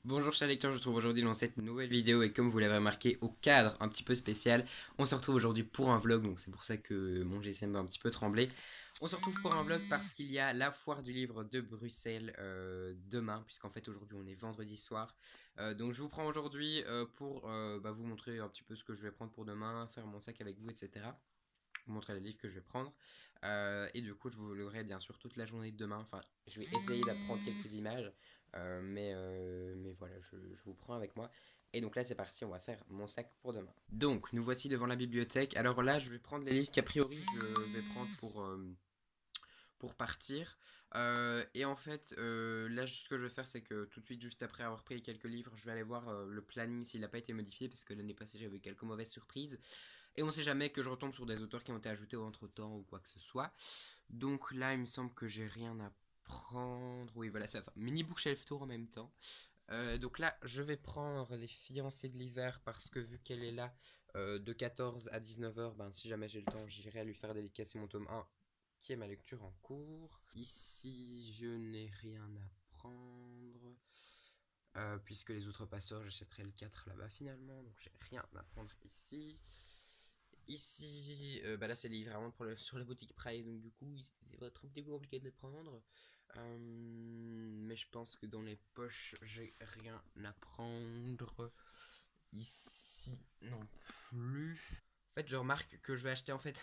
Bonjour chers lecteurs, je vous retrouve aujourd'hui dans cette nouvelle vidéo et comme vous l'avez remarqué au cadre un petit peu spécial, on se retrouve aujourd'hui pour un vlog, donc c'est pour ça que mon GSM va un petit peu trembler. On se retrouve pour un vlog parce qu'il y a la foire du livre de Bruxelles demain, puisqu'en fait aujourd'hui on est vendredi soir. Donc je vous prends aujourd'hui pour vous montrer un petit peu ce que je vais prendre pour demain, faire mon sac avec vous, etc. Vous montrer les livres que je vais prendre. Et du coup je vous vloggerai bien sûr toute la journée de demain, enfin je vais essayer d'apprendre quelques images. Mais voilà, je vous prends avec moi. Et donc là c'est parti, on va faire mon sac pour demain. Donc nous voici devant la bibliothèque. Alors là je vais prendre les livres qu'a priori je vais prendre pour partir. Et en fait là ce que je vais faire c'est que tout de suite juste après avoir pris quelques livres, je vais aller voir le planning s'il n'a pas été modifié, parce que l'année passée j'avais eu quelques mauvaises surprises. Et on sait jamais que je retombe sur des auteurs qui ont été ajoutés entre temps ou quoi que ce soit. Donc là il me semble que j'ai rien à prendre. Oui voilà, ça va. Mini bookshelf tour en même temps. Donc là je vais prendre les fiancées de l'hiver, parce que vu qu'elle est là de 14 à 19h, ben, si jamais j'ai le temps j'irai lui faire dédicacer mon tome 1 qui est ma lecture en cours. Ici je n'ai rien à prendre puisque les autres passeurs j'achèterai le 4 là-bas finalement, donc j'ai rien à prendre ici. Ici, là c'est vraiment sur la boutique Price, donc du coup c'est un petit peu compliqué de les prendre. Mais je pense que dans les poches j'ai rien à prendre. Ici non plus. En fait je remarque que je vais acheter en fait.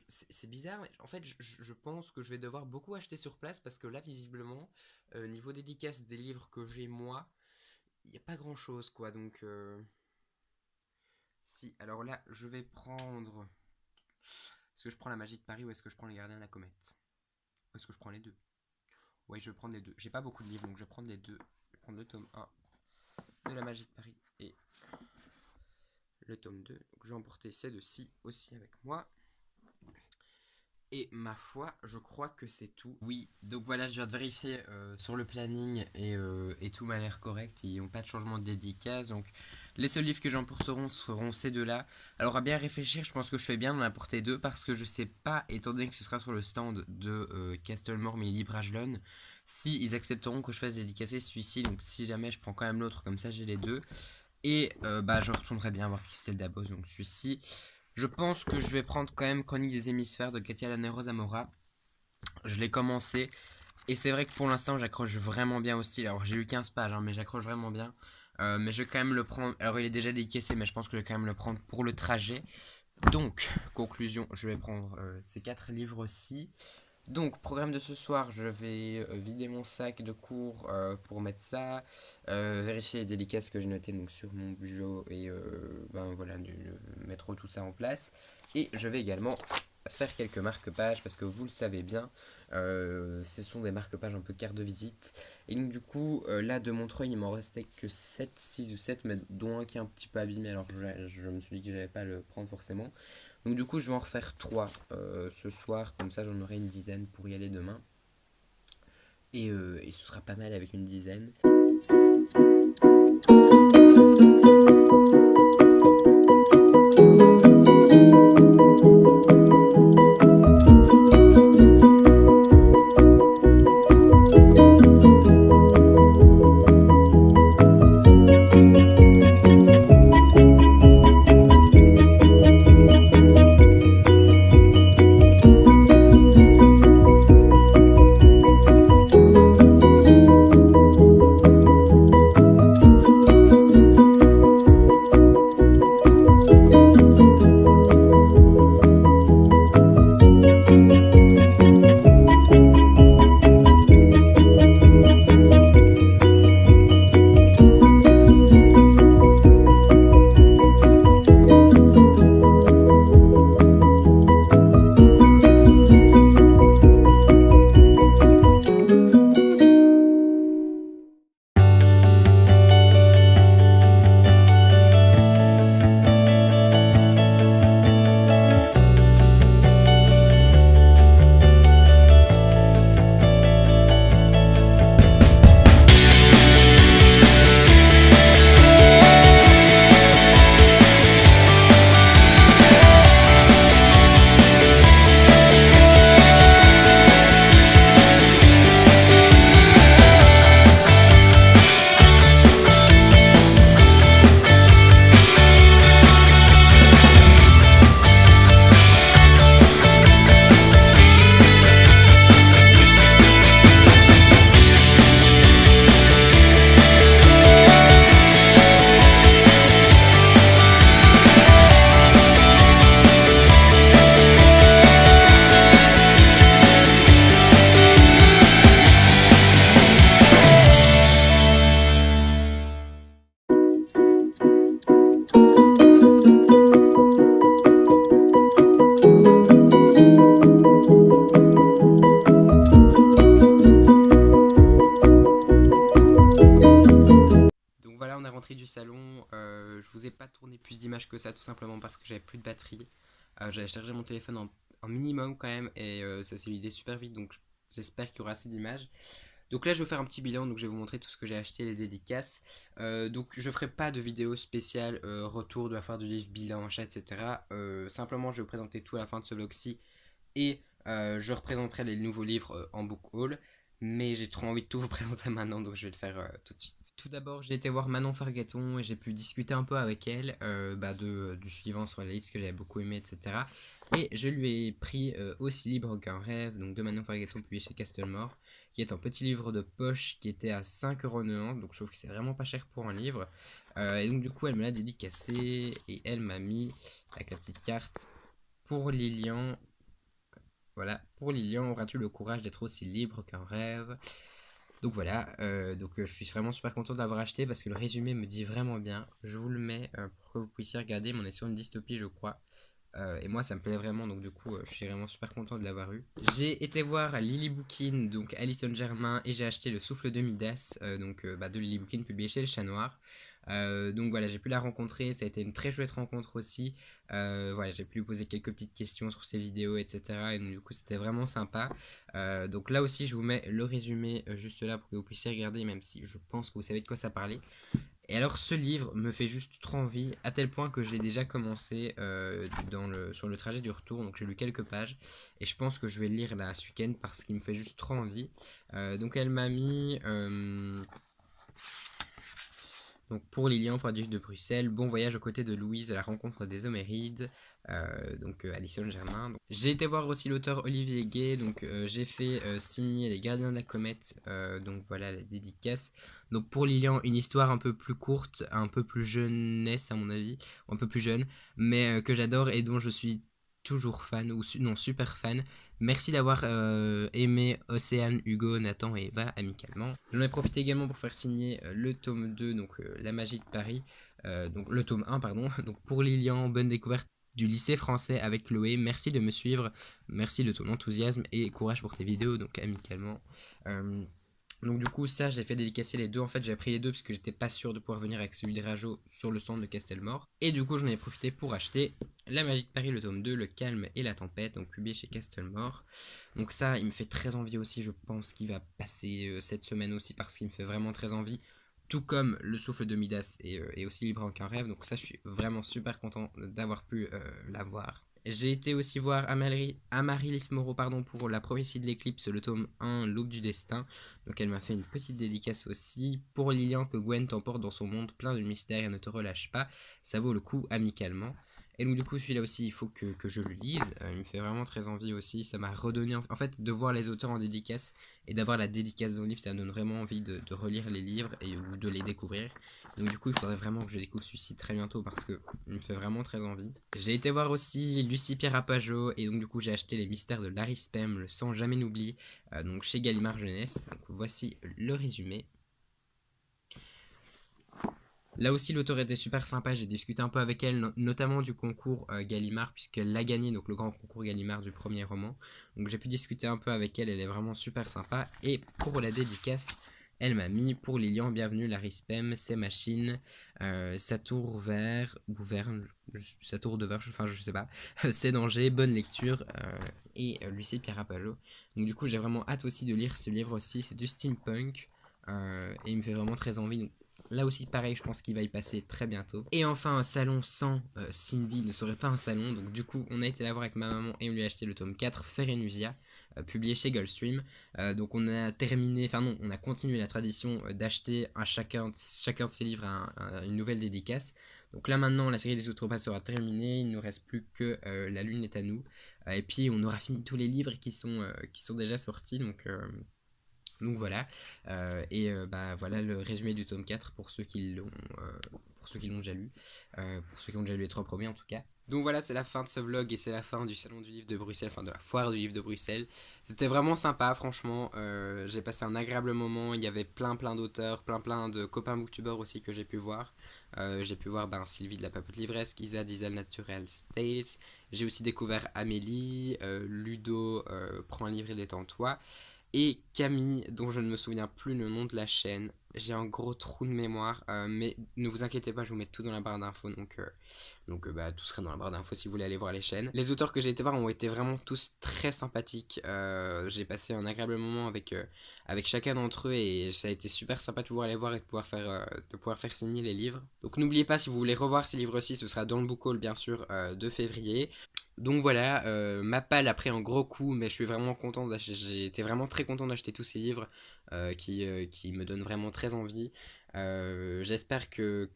C'est bizarre, mais en fait je pense que je vais devoir beaucoup acheter sur place, parce que là visiblement niveau dédicace des livres que j'ai moi, il n'y a pas grand chose quoi, donc si, alors là, je vais prendre... Est-ce que je prends la Magie de Paris ou est-ce que je prends les Gardiens de la Comète? Ou est-ce que je prends les deux? Ouais, je vais prendre les deux. J'ai pas beaucoup de livres, donc je vais prendre les deux. Je vais prendre le tome 1 de la Magie de Paris et le tome 2. Donc je vais emporter ces deux-ci aussi avec moi. Et ma foi, je crois que c'est tout. Oui, donc voilà, je viens de vérifier sur le planning et tout m'a l'air correct. Ils n'ont pas de changement de dédicace. Donc les seuls livres que j'emporteront seront ces deux-là. Alors à bien réfléchir, je pense que je fais bien d'en apporter deux, parce que je sais pas, étant donné que ce sera sur le stand de Castlemore mais Librage-Lone, si ils accepteront que je fasse dédicacer celui-ci. Donc si jamais je prends quand même l'autre, comme ça j'ai les deux. Et je retournerai bien voir Christelle Dabos, donc celui-ci. Je pense que je vais prendre quand même Chronique des Hémisphères de Katia Llaneros Zamora. Je l'ai commencé et c'est vrai que pour l'instant j'accroche vraiment bien au style. Alors j'ai lu 15 pages mais j'accroche vraiment bien. Mais je vais quand même le prendre. Alors il est déjà dédicacé, mais je pense que je vais quand même le prendre pour le trajet. Donc, conclusion, je vais prendre ces 4 livres-ci. Donc, programme de ce soir, je vais vider mon sac de cours pour mettre ça, vérifier les dédicaces que j'ai notées donc, sur mon bureau et voilà, mettre tout ça en place. Et je vais également faire quelques marque-pages, parce que vous le savez bien, ce sont des marque-pages un peu carte de visite. Et donc du coup, là de Montreuil, il m'en restait que 7, 6 ou 7, mais dont un qui est un petit peu abîmé, alors je me suis dit que j'allais pas le prendre forcément. Donc du coup je vais en refaire 3 ce soir, comme ça j'en aurai une dizaine pour y aller demain. Et ce sera pas mal avec une dizaine. salon. Je vous ai pas tourné plus d'images que ça, tout simplement parce que j'avais plus de batterie. J'avais chargé mon téléphone en minimum quand même, et ça s'est vidé super vite, donc j'espère qu'il y aura assez d'images. Donc là je vais faire un petit bilan, donc je vais vous montrer tout ce que j'ai acheté, les dédicaces. Donc je ferai pas de vidéo spéciale retour de la foire du livre, bilan, achat, etc. Simplement je vais vous présenter tout à la fin de ce vlog-ci, et je représenterai les nouveaux livres en book haul. Mais j'ai trop envie de tout vous présenter maintenant, donc je vais le faire tout de suite. Tout d'abord, j'ai été voir Manon Fargaton et j'ai pu discuter un peu avec elle du suivant sur la liste que j'avais beaucoup aimé, etc. Et je lui ai pris Aussi libre qu'un rêve, donc de Manon Fargaton, publié chez Castlemore, qui est un petit livre de poche qui était à 5,90€, donc je trouve que c'est vraiment pas cher pour un livre. Et donc du coup, elle me l'a dédicacé et elle m'a mis, avec la petite carte, pour Lilian. Voilà, pour Lilian, auras-tu le courage d'être aussi libre qu'un rêve? Donc voilà, je suis vraiment super content de l'avoir acheté parce que le résumé me dit vraiment bien. Je vous le mets pour que vous puissiez regarder, mais on est sur une dystopie je crois. Et moi ça me plaît vraiment, donc du coup je suis vraiment super content de l'avoir eu. J'ai été voir Lily Bookin, donc Alison Germain, et j'ai acheté Le Souffle de Midas, de Lily Bookin, publié chez Le Chat Noir. Donc voilà, j'ai pu la rencontrer, ça a été une très chouette rencontre aussi. Voilà, j'ai pu lui poser quelques petites questions sur ses vidéos, etc. Et donc, du coup, c'était vraiment sympa. Donc là aussi, je vous mets le résumé juste là pour que vous puissiez regarder, même si je pense que vous savez de quoi ça parlait. Et alors, ce livre me fait juste trop envie, à tel point que j'ai déjà commencé sur le trajet du retour. Donc j'ai lu quelques pages et je pense que je vais le lire là ce week-end parce qu'il me fait juste trop envie. Donc elle m'a mis donc pour Lilian, Foire du Livre de Bruxelles, bon voyage aux côtés de Louise à la rencontre des Homérides, Alison Germain. J'ai été voir aussi l'auteur Olivier Gay, donc j'ai fait signer Les Gardiens de la Comète, donc voilà la dédicace. Donc pour Lilian, une histoire un peu plus courte, un peu plus jeunesse à mon avis, un peu plus jeune, mais que j'adore et dont je suis toujours fan, ou non super fan. Merci d'avoir aimé Océane, Hugo, Nathan et Eva amicalement. J'en ai profité également pour faire signer le tome 2, donc La Magie de Paris, donc le tome 1, pardon. Donc pour Lilian, bonne découverte du lycée français avec Chloé. Merci de me suivre, merci de ton enthousiasme et courage pour tes vidéos, donc amicalement. Donc du coup ça j'ai fait dédicacer les deux, en fait j'ai pris les deux parce que j'étais pas sûr de pouvoir venir avec celui de Rajo sur le centre de Castelmore. Et du coup j'en ai profité pour acheter La Magie de Paris, le tome 2, Le Calme et la Tempête, donc publié chez Castelmore. Donc ça il me fait très envie aussi, je pense qu'il va passer cette semaine aussi parce qu'il me fait vraiment très envie. Tout comme Le Souffle de Midas et Aussi libre qu'un rêve, donc ça je suis vraiment super content d'avoir pu l'avoir. J'ai été aussi voir Amaryllis Moreau pour La prophétie de l'éclipse, le tome 1, L'aube du destin. Donc elle m'a fait une petite dédicace aussi. Pour Lilian, que Gwen t'emporte dans son monde plein de mystères et ne te relâche pas. Ça vaut le coup amicalement. Et donc du coup celui-là aussi il faut que je le lise, il me fait vraiment très envie aussi, ça m'a redonné, en fait de voir les auteurs en dédicace et d'avoir la dédicace dans le livre, ça me donne vraiment envie de relire les livres ou de les découvrir. Donc du coup il faudrait vraiment que je découvre celui-ci très bientôt parce que il me fait vraiment très envie. J'ai été voir aussi Lucie Pierre Apajot et donc du coup j'ai acheté Les Mystères de Larry Spem, le sang jamais n'oublie, donc chez Gallimard Jeunesse. Donc voici le résumé. Là aussi, l'auteur était super sympa, j'ai discuté un peu avec elle, notamment du concours Gallimard, puisqu'elle l'a gagné, donc le grand concours Gallimard du premier roman. Donc j'ai pu discuter un peu avec elle, elle est vraiment super sympa. Et pour la dédicace, elle m'a mis pour Lilian, bienvenue, Larry Spem, ses machines, sa tour vert, ou vert, sa tour de verre, enfin je sais pas, ses dangers, bonne lecture, et Lucie Pierre Apajot. Donc du coup, j'ai vraiment hâte aussi de lire ce livre aussi, c'est du steampunk, et il me fait vraiment très envie. Donc, là aussi pareil, je pense qu'il va y passer très bientôt. Et enfin un salon sans Cindy ne serait pas un salon. Donc du coup on a été la voir avec ma maman et on lui a acheté le tome 4 Ferenusia, publié chez Gulfstream. Donc on a terminé, enfin non, on a continué la tradition d'acheter à chacun de ces livres une nouvelle dédicace. Donc là maintenant la série des Outrepas sera terminée, il ne nous reste plus que La Lune est à nous. Et puis on aura fini tous les livres qui sont déjà sortis. Donc voilà, voilà le résumé du tome 4 pour ceux qui l'ont déjà lu, pour ceux qui ont déjà lu les 3 premiers en tout cas. Donc voilà, c'est la fin de ce vlog et c'est la fin du salon du livre de Bruxelles, enfin de la foire du livre de Bruxelles. C'était vraiment sympa, franchement, j'ai passé un agréable moment, il y avait plein d'auteurs, plein de copains booktubers aussi que j'ai pu voir. J'ai pu voir Sylvie de la Papote Livresque, Isa d'Isal Naturel Tales, j'ai aussi découvert Amélie, Ludo, Prends un livre et détends-toi, et Camille, dont je ne me souviens plus le nom de la chaîne, j'ai un gros trou de mémoire, mais ne vous inquiétez pas, je vous mets tout dans la barre d'infos, donc bah, tout sera dans la barre d'infos si vous voulez aller voir les chaînes. Les auteurs que j'ai été voir ont été vraiment tous très sympathiques, j'ai passé un agréable moment avec chacun d'entre eux et ça a été super sympa de pouvoir les voir et de pouvoir faire signer les livres. Donc n'oubliez pas, si vous voulez revoir ces livres-ci, ce sera dans le book haul bien sûr de février. Donc voilà, ma palle a pris un gros coup, mais je suis vraiment content d'acheter, j'ai été vraiment très content d'acheter tous ces livres qui me donnent vraiment très envie. J'espère que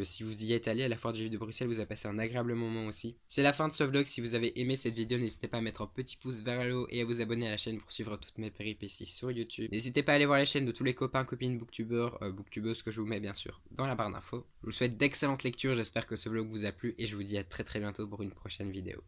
si vous y êtes allé à la foire du livre de Bruxelles, vous avez passé un agréable moment aussi. C'est la fin de ce vlog. Si vous avez aimé cette vidéo, n'hésitez pas à mettre un petit pouce vers le haut et à vous abonner à la chaîne pour suivre toutes mes péripéties sur YouTube. N'hésitez pas à aller voir les chaînes de tous les copains, copines, booktubeurs, booktubeuses que je vous mets bien sûr dans la barre d'infos. Je vous souhaite d'excellentes lectures, j'espère que ce vlog vous a plu et je vous dis à très très bientôt pour une prochaine vidéo.